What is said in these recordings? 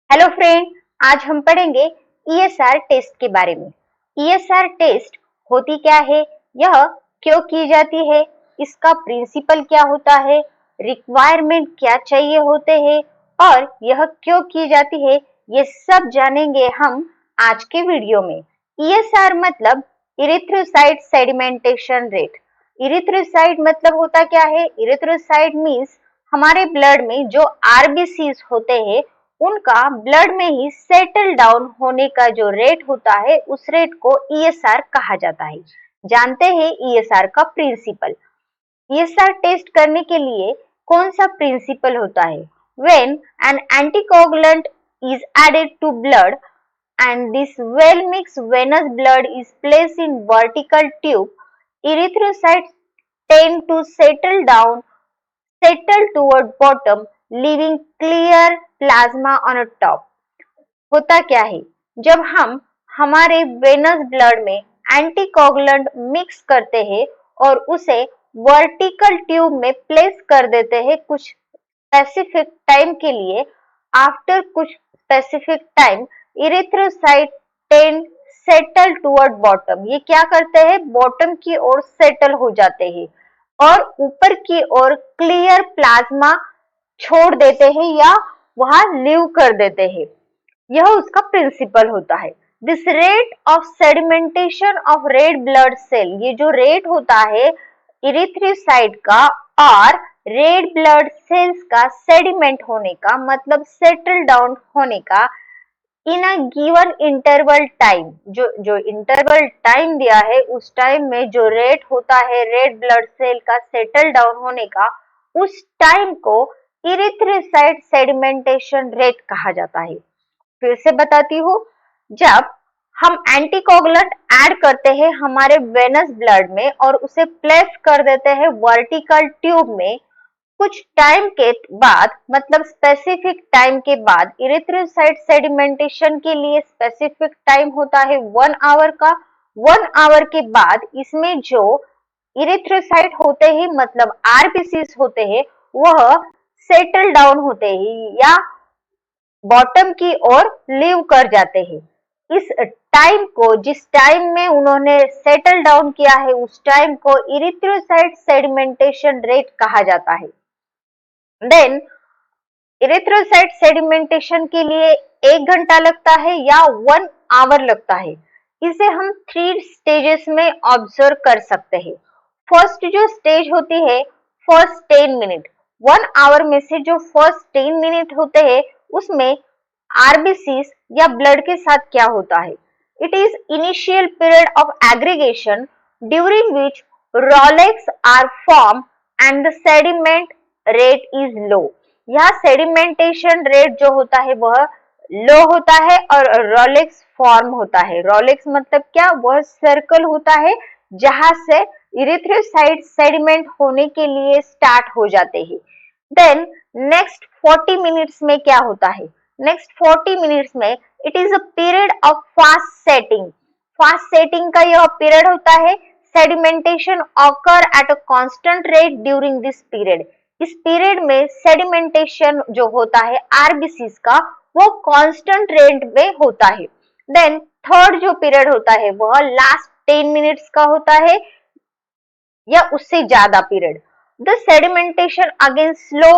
Hello friend, आज हम पढ़ेंगे ईएसआर टेस्ट के बारे में। ईएसआर टेस्ट होती क्या है, यह क्यों की जाती है, इसका प्रिंसिपल क्या होता है, रिक्वायरमेंट क्या चाहिए होते हैं और यह क्यों की जाती है, ये सब जानेंगे हम आज के वीडियो में। ईएसआर मतलब इरिथ्रोसाइट सेडिमेंटेशन रेट। इरिथ्रोसाइट मतलब होता क्या है? इरिथ्रोसाइट मीन्स हमारे ब्लड में जो आरबीसीज होते हैं उनका ब्लड में ही सेटल डाउन होने का जो रेट होता है उस रेट को ईएसआर कहा जाता है। जानते हैं ईएसआर का प्रिंसिपल। ईएसआर टेस्ट करने के लिए कौन सा प्रिंसिपल होता है? When an anticoagulant is added to blood and this well mixed venous blood is placed in vertical tube, erythrocytes tend to settle toward bottom, leaving clear plasma on a top. होता क्या है, जब हम हमारे venous blood में anticoagulant mix करते हैं और उसे वर्टिकल ट्यूब में प्लेस कर देते हैं कुछ स्पेसिफिक टाइम के लिए, आफ्टर कुछ specific time erythrocyte tend settle toward bottom. ये क्या करते हैं? बॉटम की ओर सेटल हो जाते हैं और ऊपर की ओर क्लियर प्लाज्मा छोड़ देते हैं या वहां लीव कर देते हैं। यह उसका प्रिंसिपल होता है। This rate of sedimentation of red blood cell, ये जो रेट होता है इरिथ्रोसाइट का और रेड ब्लड सेल्स का सेडिमेंट होने का मतलब सेटल डाउन होने का, in a given interval time, जो इंटरवल टाइम दिया है उस टाइम में जो रेट होता है रेड ब्लड सेल का सेटल डाउन होने का, उस टाइम को इरिथ्रोसाइट सेडिमेंटेशन रेट कहा जाता है। फिर से बताती हूँ, जब हम एंटीकोगुलेंट ऐड करते हैं हमारे वेनस ब्लड में और उसे प्लेस कर देते हैं वर्टिकल ट्यूब में, कुछ टाइम के बाद मतलब स्पेसिफिक टाइम के बाद, इरिथ्रोसाइट सेडिमेंटेशन के लिए स्पेसिफिक टाइम होता है 1 आवर का। 1 आवर के बाद इसमें जो इरिथ्रोसाइट होते हैं मतलब आरबीसीज होते हैं वह सेटल डाउन होते हैं या बॉटम की ओर लीव कर जाते हैं। इस टाइम को, जिस टाइम में उन्होंने सेटल डाउन किया है उस टाइम को इरिथ्रोसाइट सेडिमेंटेशन रेट कहा जाता है। देन इरिथ्रोसाइट सेडिमेंटेशन के लिए 1 घंटा लगता है या 1 आवर लगता है। इसे हम 3 स्टेजेस में ऑब्जर्व कर सकते हैं। फर्स्ट जो स्टेज होती है, फर्स्ट 10 मिनट। 1 आवर में से जो फर्स्ट 10 मिनट होते हैं उसमें आरबीसीज या ब्लड के साथ क्या होता है? It is initial period of aggregation during which rouleaux are form and the sediment rate is low. यहाँ सेडिमेंटेशन रेट जो होता है वह लो होता है और रोलेक्स फॉर्म होता है। रोलेक्स मतलब क्या? वह सर्कल होता है जहां से इरिथ्रोसाइट सेडिमेंट होने के लिए स्टार्ट हो जाते हैं। देन नेक्स्ट 40 मिनट्स में क्या होता है? नेक्स्ट 40 मिनट्स में it is a period of fast setting. Fast setting का यह पीरियड होता है। Sedimentation occur at a constant rate during this period. इस पीरियड में सेडिमेंटेशन जो होता है आरबीसीज का वो कांस्टेंट रेट में होता है। देन थर्ड जो पीरियड होता है वह लास्ट 10 मिनट्स का होता है या उससे ज्यादा period. The sedimentation again slow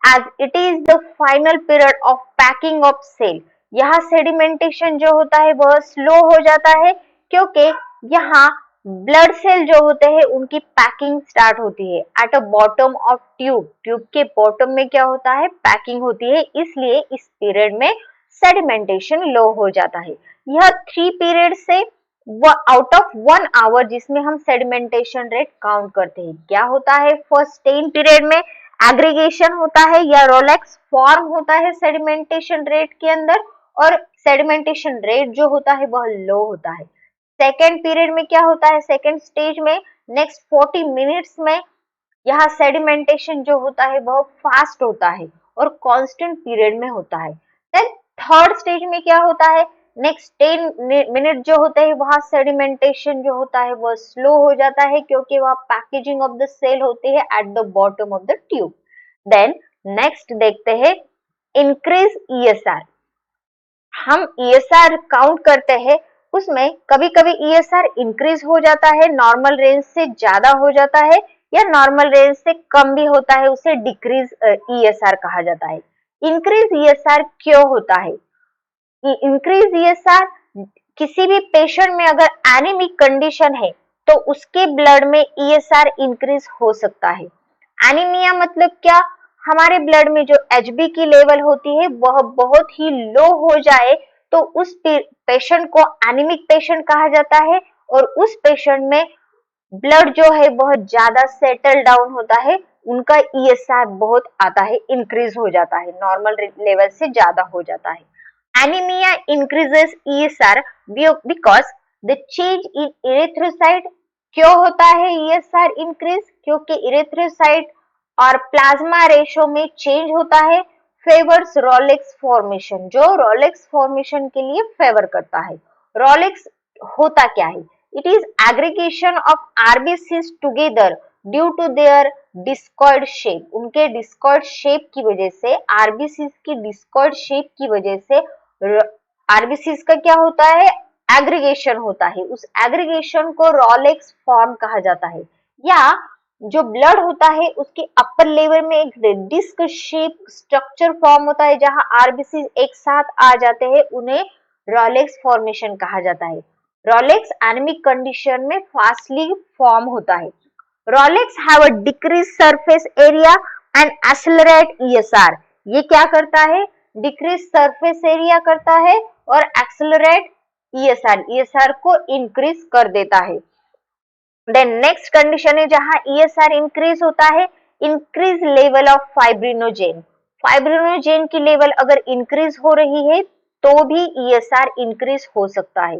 as it is the final period of packing of cell. यहाँ सेडिमेंटेशन जो होता है वह स्लो हो जाता है क्योंकि यहाँ ब्लड सेल जो होते हैं उनकी पैकिंग स्टार्ट होती है at a bottom of tube. Tube के बॉटम में क्या होता है? पैकिंग होती है, इसलिए इस पीरियड में सेडिमेंटेशन लो हो जाता है। यह 3 पीरियड से आउट ऑफ 1 आवर जिसमें हम सेडिमेंटेशन रेट काउंट करते हैं, क्या होता है? फर्स्ट 10 पीरियड में एग्रीगेशन होता है या रोलेक्स फॉर्म होता है सेडिमेंटेशन रेट के अंदर और सेडिमेंटेशन रेट जो होता है वह लो होता है। सेकेंड पीरियड में क्या होता है? सेकेंड स्टेज में नेक्स्ट 40 मिनट्स में यहाँ सेडिमेंटेशन जो होता है वह फास्ट होता है और कांस्टेंट पीरियड में होता है। देन थर्ड स्टेज में क्या होता है? नेक्स्ट 10 मिनट जो होते हैं वहां सेडिमेंटेशन जो होता है वह स्लो हो जाता है क्योंकि वहां पैकेजिंग ऑफ द सेल होती है at the bottom of the tube. Then next देखते हैं इंक्रीज ईएसआर। हम ESR काउंट करते हैं उसमें कभी कभी ESR इंक्रीज हो जाता है, नॉर्मल रेंज से ज्यादा हो जाता है या नॉर्मल रेंज से कम भी होता है, उसे डिक्रीज ESR कहा जाता है। इंक्रीज ESR क्यों होता है? इंक्रीज ESR, किसी भी पेशेंट में अगर एनीमिक कंडीशन है तो उसके ब्लड में ESR इंक्रीज हो सकता है। एनीमिया मतलब क्या? हमारे ब्लड में जो HB की लेवल होती है वह बहुत ही लो हो जाए तो उस पेशेंट को एनीमिक पेशेंट कहा जाता है, और उस पेशेंट में ब्लड जो है बहुत ज्यादा सेटल डाउन होता है, उनका ESR बहुत आता है, इंक्रीज हो जाता है, नॉर्मल लेवल से ज्यादा हो जाता है। Anaemia increases ESR because the change in erythrocyte। क्यों होता है ESR इंक्रीज? क्योंकि इरेथ्रोसाइट और प्लाज्मा रेशो में चेंज होता है, फेवर्स रोलेक्स फॉर्मेशन, जो रोलेक्स फॉर्मेशन के लिए फेवर करता है। रोलेक्स होता क्या है? It is aggregation of RBCs together due to their discoid shape. उनके डिस्कॉइड शेप की वजह से, RBCs की डिस्कॉइड शेप की वजह से RBCs का क्या होता है? एग्रीगेशन होता है। उस एग्रीगेशन को रोलेक्स फॉर्म कहा जाता है। या जो ब्लड होता है उसके अपर लेवल में एक डिस्क शेप स्ट्रक्चर फॉर्म होता है, जहां RBCs एक साथ आ जाते हैं, उन्हें रोलेक्स फॉर्मेशन कहा जाता है। रोलेक्स एनीमिक कंडीशन में फास्टली फॉर्म होता है। Rolex have a decrease surface area and accelerate ESR। ये क्या करता है? डिक्रीज सरफेस एरिया करता है और एक्सेलरेट ESR को इंक्रीज कर देता है। देन नेक्स्ट कंडीशन है जहां ESR इंक्रीज होता है, increase level of fibrinogen. Fibrinogen की लेवल अगर इंक्रीज हो रही है तो भी ESR इंक्रीज हो सकता है।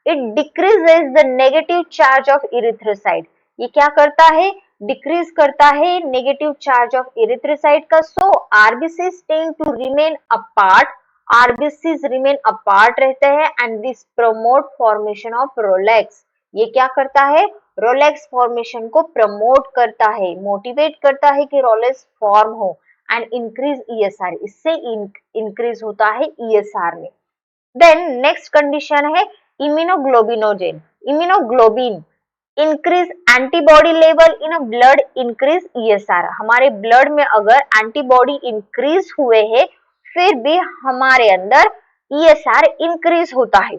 It decreases the negative charge of erythrocyte. ये क्या करता है? डिक्रीज करता है नेगेटिव चार्ज ऑफ इरिथ्रोसाइट का। So RBCs tend to remain apart, RBCs remain apart रहते हैं and this promote formation of rouleaux. ये क्या करता है? रोलेक्स फॉर्मेशन को प्रमोट करता है, मोटिवेट करता है कि रोलेक्स फॉर्म हो एंड इंक्रीज ESR। इससे इंक्रीज होता है ESR में। देन नेक्स्ट कंडीशन है immunoglobinogen. Immunoglobin increase antibody level in a blood, increase ESR। हमारे ब्लड में अगर एंटीबॉडी इंक्रीज हुए हैं फिर भी हमारे अंदर ESR इंक्रीज होता है।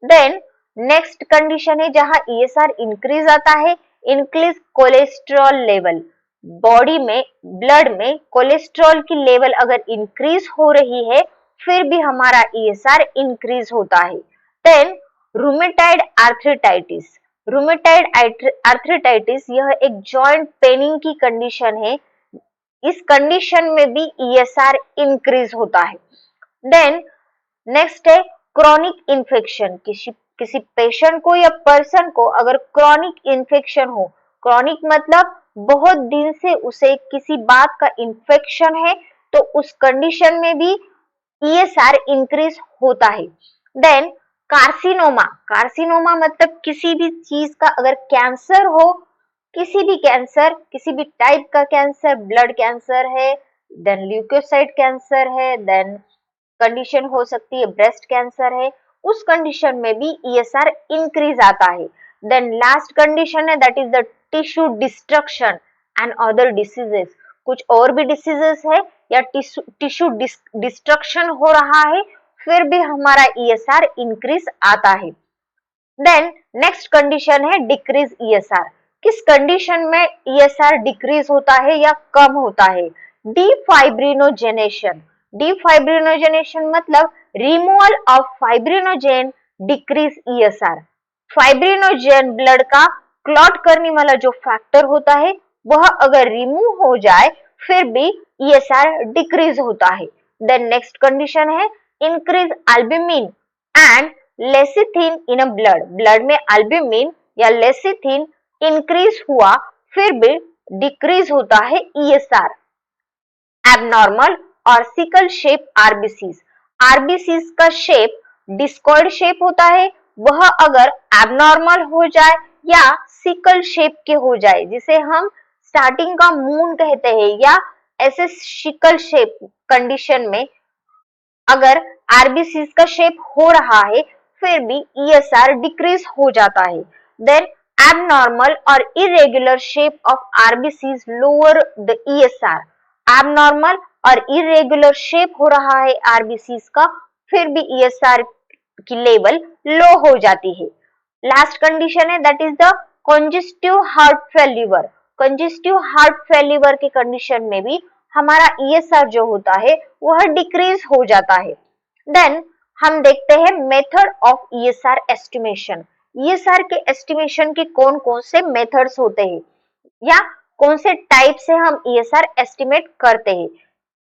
देन नेक्स्ट कंडीशन है जहां ESR इंक्रीज आता है, इंक्रीज कोलेस्ट्रॉल लेवल। बॉडी में, ब्लड में कोलेस्ट्रॉल की लेवल अगर इंक्रीज हो रही है फिर भी हमारा ESR इंक्रीज होता है। Then rheumatoid arthritis. Rheumatoid arthritis यह एक जॉइंट पेनिंग की कंडीशन है। इस कंडीशन में भी ESR इंक्रीज होता है। देन नेक्स्ट है क्रॉनिक इन्फेक्शन। किसी पेशेंट को या पर्सन को अगर क्रॉनिक इन्फेक्शन हो, क्रॉनिक मतलब बहुत दिन से उसे किसी बात का इन्फेक्शन है, तो उस कंडीशन में भी ESR इंक्रीज होता है। Then carcinoma. कार्सिनोमा मतलब किसी भी चीज का अगर कैंसर हो, किसी भी कैंसर, किसी भी टाइप का कैंसर, ब्लड कैंसर है, देन ल्यूकोसाइट कैंसर है, देन कंडीशन हो सकती है ब्रेस्ट कैंसर है, उस कंडीशन में भी ESR इंक्रीज आता है। देन लास्ट कंडीशन है that is the tissue destruction and other diseases. कुछ और भी डिसीजेस है या टिश्यू डिस्ट्रक्शन हो रहा है फिर भी हमारा ESR इंक्रीज आता है। देन नेक्स्ट कंडीशन है डिक्रीज ESR। किस कंडीशन में ESR डिक्रीज होता है या कम होता है? डिफाइब्रिनोजेनेशन। डिफाइब्रिनोजेनेशन मतलब removal of fibrinogen decrease ESR। Fibrinogen blood का क्लॉट करने वाला जो फैक्टर होता है वह अगर रिमूव हो जाए फिर भी ESR डिक्रीज होता है। देन नेक्स्ट कंडीशन है increase albumin and lecithin in a blood. Blood में एल्ब्यूमिन या लेसिथिन इंक्रीज हुआ फिर भी डिक्रीज होता है ESR। एबनॉर्मल और सिकल शेप RBCs। RBCs का शेप डिस्कॉइड शेप होता है, वह अगर एबनॉर्मल हो जाए या सिकल शेप के हो जाए, जिसे हम स्टार्टिंग का मून कहते हैं, या ऐसे सिकल शेप कंडीशन में अगर आरबीसी का शेप हो रहा है, फिर भी ईएसआर डिक्रीज हो जाता है। देन abnormal और irregular shape of RBCs lower the ESR. abnormal और irregular shape हो रहा है RBCs का, फिर भी ESR की लेवल लो हो जाती है। लास्ट कंडीशन है that is the congestive heart failure. Congestive heart failure के कंडीशन में भी हमारा ईएसआर जो होता है वह डिक्रीज हो जाता है। देन हम देखते हैं method of ESR estimation. ESR के एस्टिमेशन के कौन कौन से मेथड्स होते हैं या कौन से टाइप से हम ईएसआर एस्टिमेट करते हैं।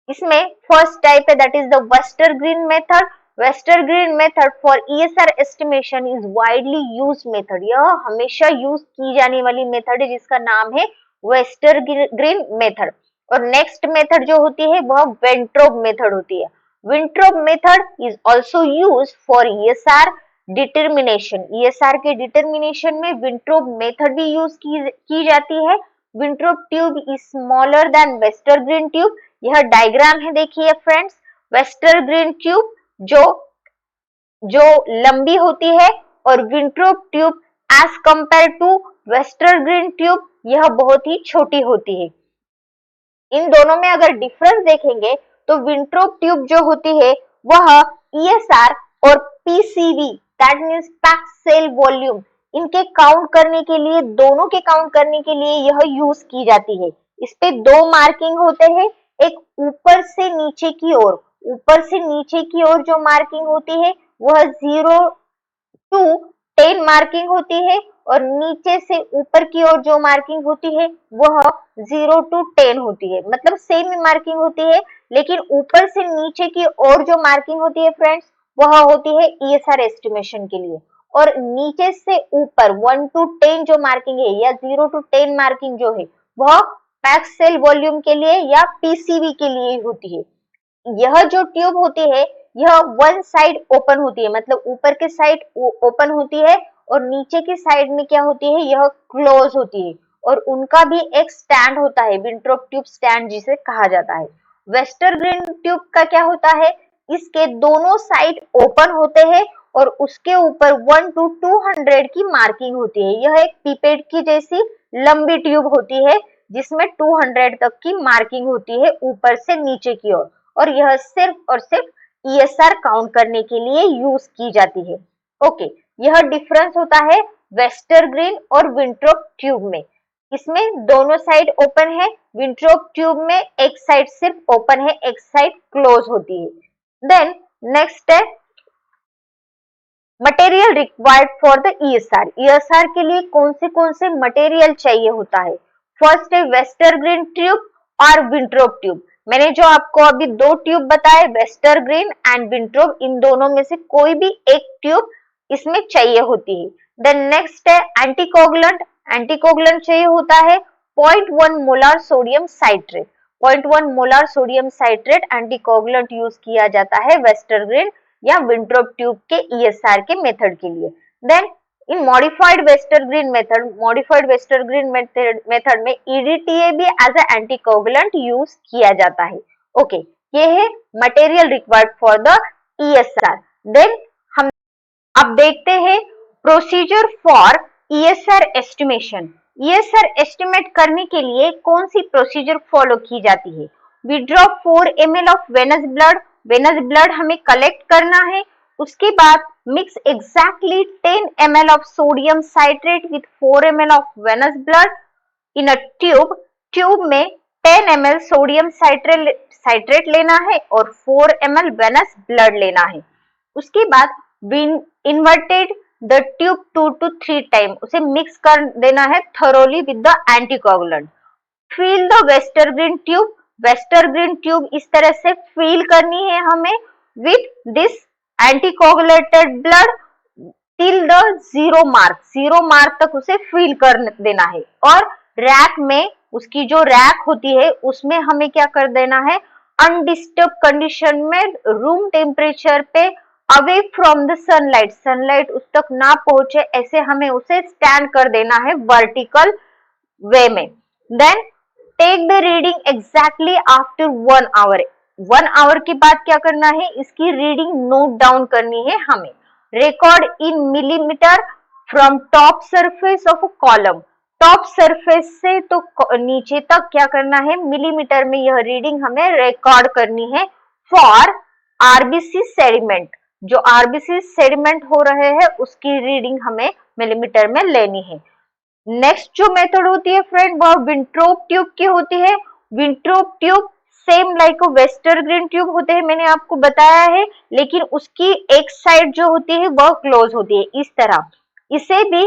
इसमें फर्स्ट टाइप है that is the Westergren method. Westergren method for ESR estimation is widely used method. यह हमेशा यूज की जाने वाली मेथड है जिसका नाम है वेस्टरग्रीन मेथड। और नेक्स्ट मेथड जो होती है वह वेंट्रोब मेथड होती है। Wintrobe method is also use for ESR determination. ESR के डिटर्मिनेशन में विंट्रोब मेथड भी यूज की जाती है। Wintrobe tube is smaller than Westergren tube. यह डायग्राम है, देखिए फ्रेंड्स। वेस्टरग्रीन ट्यूब जो लंबी होती है और Wintrobe tube as compare to Westergren tube यह बहुत ही छोटी होती है। इन दोनों में अगर डिफरेंस देखेंगे तो विंट्रोब ट्यूब जो होती है वह ईएसआर और PCV that means packed cell volume इनके काउंट करने के लिए, दोनों के काउंट करने के लिए यह यूज की जाती है। इस पे दो मार्किंग होते हैं, एक ऊपर से नीचे की ओर। ऊपर से नीचे की ओर जो मार्किंग होती है वह 0 to 10 मार्किंग होती है और नीचे से ऊपर की ओर जो मार्किंग होती है वह 0 to 10 होती है। मतलब सेम मार्किंग होती है, लेकिन ऊपर से नीचे की ओर जो मार्किंग होती है फ्रेंड्स वह होती है ईएसआर एस्टिमेशन के लिए। और नीचे से ऊपर 1 to 10 जो मार्किंग है या 0 to 10 मार्किंग जो है वह पैक्ड सेल वॉल्यूम के लिए या पीसीवी के लिए होती है। यह जो ट्यूब होती है यह वन साइड ओपन होती है, मतलब ऊपर के साइड ओपन होती है और नीचे की साइड में क्या होती है, यह क्लोज होती है। और उनका भी एक स्टैंड होता है, विंट्रोब ट्यूब स्टैंड जिसे कहा जाता है। वेस्टरग्रीन ट्यूब का क्या होता है, इसके दोनों साइड ओपन होते हैं और उसके ऊपर 1 to 200 की मार्किंग होती है। यह एक पिपेट की जैसी लंबी ट्यूब होती है जिसमें 200 तक की मार्किंग होती है ऊपर से नीचे की ओर, और यह सिर्फ और सिर्फ ईएसआर काउंट करने के लिए यूज की जाती है। ओके, यह डिफरेंस होता है वेस्टरग्रीन और विंट्रोब ट्यूब में। इसमें दोनों साइड ओपन है, विंट्रोब ट्यूब में एक साइड सिर्फ ओपन है, एक साइड क्लोज होती है। देन नेक्स्ट है material required for the ESR. ESR के लिए कौन से मटेरियल चाहिए होता है। फर्स्ट है वेस्टरग्रीन ट्यूब और विंट्रोब ट्यूब। मैंने जो आपको अभी दो ट्यूब बताए वेस्टरग्रीन एंड विंट्रोब, इन दोनों में से कोई भी एक ट्यूब इसमें चाहिए होती है। देन नेक्स्ट है एंटीकोगुलेंट। एंटीकोगुलेंट चाहिए होता है 0.1 molar sodium citrate. 0.1 molar sodium citrate anticoagulant use किया जाता है वेस्टरग्रीन या विंट्रोब ट्यूब के ईएसआर के मेथड के लिए। Then in modified Westergren method में ईडीटीए भी एज ए एंटीकोगुलेंट यूज किया जाता है। ओके, ये है material required for the ESR. Then हम अब देखते हैं procedure for ESR estimation. ESR estimate करने के लिए कौन सी प्रोसीजर फॉलो की जाती है। We draw 4 ml of venous blood. Venous blood हमें कलेक्ट करना है। उसके बाद mix exactly 10 ml of sodium citrate with 4 ml of venous blood in a tube. Tube में 10 ml सोडियम साइट्रेट लेना है और 4 ml वेनस ब्लड लेना है। उसके बाद inverted the tube 2 to 3 time, उसे मिक्स कर देना है thoroughly with the anticoagulant. Fill the Westergren tube. Westergren tube इस तरह से फिल करनी है हमें with this anticoagulated blood till the 0 mark. 0 mark तक उसे फिल कर देना है। और रैक में, उसकी जो रैक होती है उसमें हमें क्या कर देना है, अनडिस्टर्ब कंडीशन में रूम टेम्परेचर पे away from the sunlight, sunlight उस तक ना पहुंचे ऐसे हमें उसे स्टैंड कर देना है वर्टिकल वे में। Then take the reading exactly after 1 hour. 1 hour के बाद क्या करना है, इसकी रीडिंग नोट डाउन करनी है हमें। Record in millimetre from top surface of a column, top surface से तो नीचे तक क्या करना है, मिलीमीटर में यह रीडिंग हमें रिकॉर्ड करनी है। फॉर आरबीसी सेडिमेंट, जो आरबीसी सेडिमेंट हो रहे हैं उसकी रीडिंग हमें मिलीमीटर में लेनी है। नेक्स्ट जो मेथड होती है फ्रेंड, वह विंट्रोप ट्यूब की होती है। Wintrobe tube same like Westergren tube होते हैं, मैंने आपको बताया है, लेकिन उसकी एक साइड जो होती है वह क्लोज होती है इस तरह। इसे भी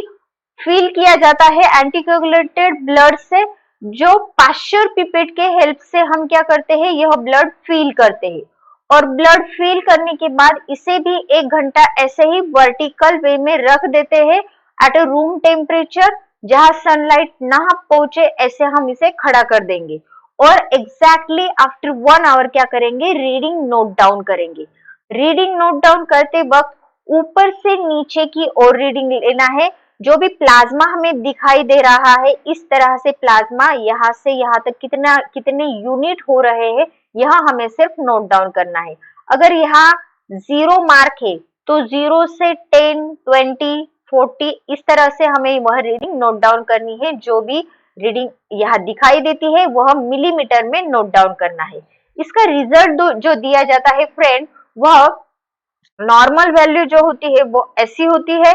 फील किया जाता है एंटीकोगुलेटेड ब्लड से, जो पाश्चर पिपेट के हेल्प से हम क्या करते हैं, यह ब्लड फील करते हैं। और ब्लड फील करने के बाद इसे भी 1 घंटा ऐसे ही वर्टिकल वे में रख देते हैं एट अ रूम टेम्परेचर, जहां सनलाइट ना पहुंचे, ऐसे हम इसे खड़ा कर देंगे। और एग्जैक्टली आफ्टर 1 आवर क्या करेंगे, रीडिंग नोट डाउन करेंगे। रीडिंग नोट डाउन करते वक्त ऊपर से नीचे की ओर रीडिंग लेना है। जो भी प्लाज्मा हमें दिखाई दे रहा है, इस तरह से प्लाज्मा यहाँ से यहाँ तक कितने यूनिट हो रहे हैं, यह हमें सिर्फ नोट डाउन करना है। अगर यहाँ 0 मार्क है तो 0 से 10, 20, 40 इस तरह से हमें वह रीडिंग नोट डाउन करनी है। जो भी रीडिंग यहाँ दिखाई देती है वह मिलीमीटर में नोट डाउन करना है। इसका रिजल्ट जो दिया जाता है फ्रेंड, वह नॉर्मल वैल्यू जो होती है वो ऐसी होती है।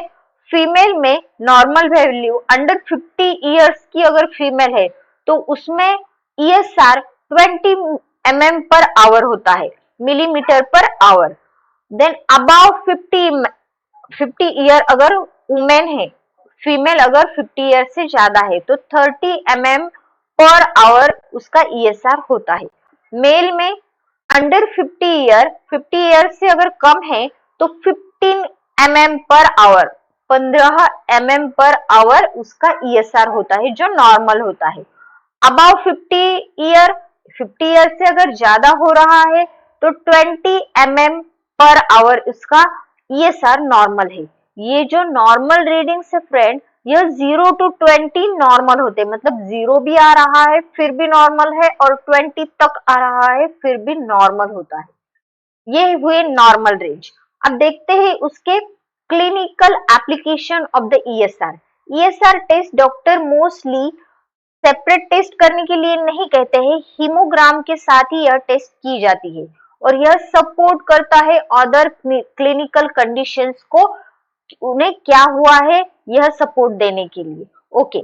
फीमेल में नॉर्मल वैल्यू अंडर 50 इयर्स की अगर फीमेल है तो उसमें ESR 20 mm पर आवर होता है, मिलीमीटर पर आवर। देन अबाव 50 ईयर अगर वुमेन है, फीमेल अगर 50 ईयर से ज्यादा है तो 30 mm पर आवर उसका ESR होता है। मेल में अंडर 50 ईयर से अगर कम है तो 15 mm per hour, 15 mm per hour उसका ESR होता है, जो नॉर्मल होता है। अबाव 50 ईयर से अगर ज्यादा हो रहा है तो 20 mm पर आवर उसका ESR नॉर्मल है। ये जो नॉर्मल रीडिंग से फ्रेंड, यह 0 to 20 नॉर्मल होते हैं, मतलब 0 भी आ रहा है फिर भी नॉर्मल है, और 20 तक आ रहा है फिर भी नॉर्मल होता है। ये हुए नॉर्मल रेंज। अब देखते हैं उसके clinical application of the ESR। ESR test doctor mostly separate test करने के लिए नहीं कहते हैं, हीमोग्राम के साथ ही यह टेस्ट की जाती है, और यह सपोर्ट करता है अदर क्लिनिकल कंडीशंस को, उन्हें क्या हुआ है यह सपोर्ट देने के लिए। Okay,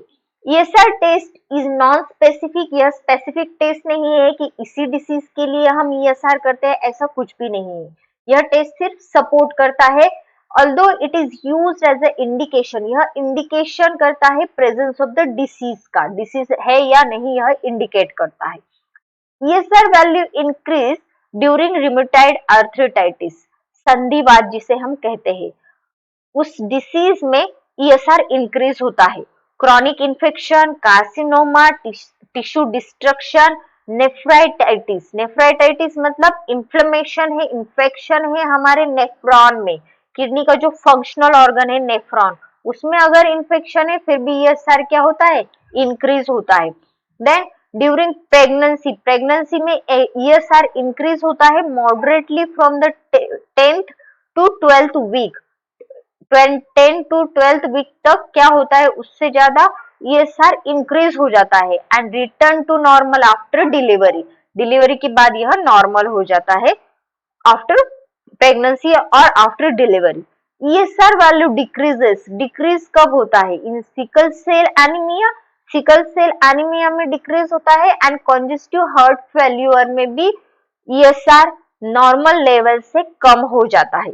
ESR test is non specific, यह स्पेसिफिक टेस्ट नहीं है कि इसी डिसीज के लिए हम ESR करते हैं, ऐसा कुछ भी नहीं है। यह टेस्ट सिर्फ सपोर्ट करता है। Although it is used as a indication, यह इंडिकेशन करता है प्रेजेंस ऑफ द डिसीज का, डिसीज है या नहीं यह इंडिकेट करता है। ESR value increase during rheumatoid arthritis, संधिवात जिसे हम कहते हैं, उस डिसीज में ESR इंक्रीज होता है। Chronic infection, carcinoma, tissue destruction, nephritis, nephritis मतलब इन्फ्लेमेशन है, इन्फेक्शन है हमारे नेफ्रॉन में, किडनी का जो फंक्शनल ऑर्गन है नेफ्रॉन, उसमें अगर इन्फेक्शन है फिर भी ESR क्या होता है, इंक्रीज होता है। देन ड्यूरिंग प्रेगनेंसी, प्रेगनेंसी में ESR इंक्रीज होता है moderately from the 10th to 12th week, 10 to 12th week तक क्या होता है, उससे ज्यादा ESR इंक्रीज हो जाता है। And return to normal after delivery, delivery के बाद यह नॉर्मल हो जाता है आफ्टर प्रेगनेंसी और after delivery. ESR value decreases, decrease कब होता है, in sickle cell anaemia, sickle cell anaemia में डिक्रीज होता है, एंड कंजेस्टिव हार्ट फेल्यूर में भी ESR नॉर्मल लेवल से कम हो जाता है।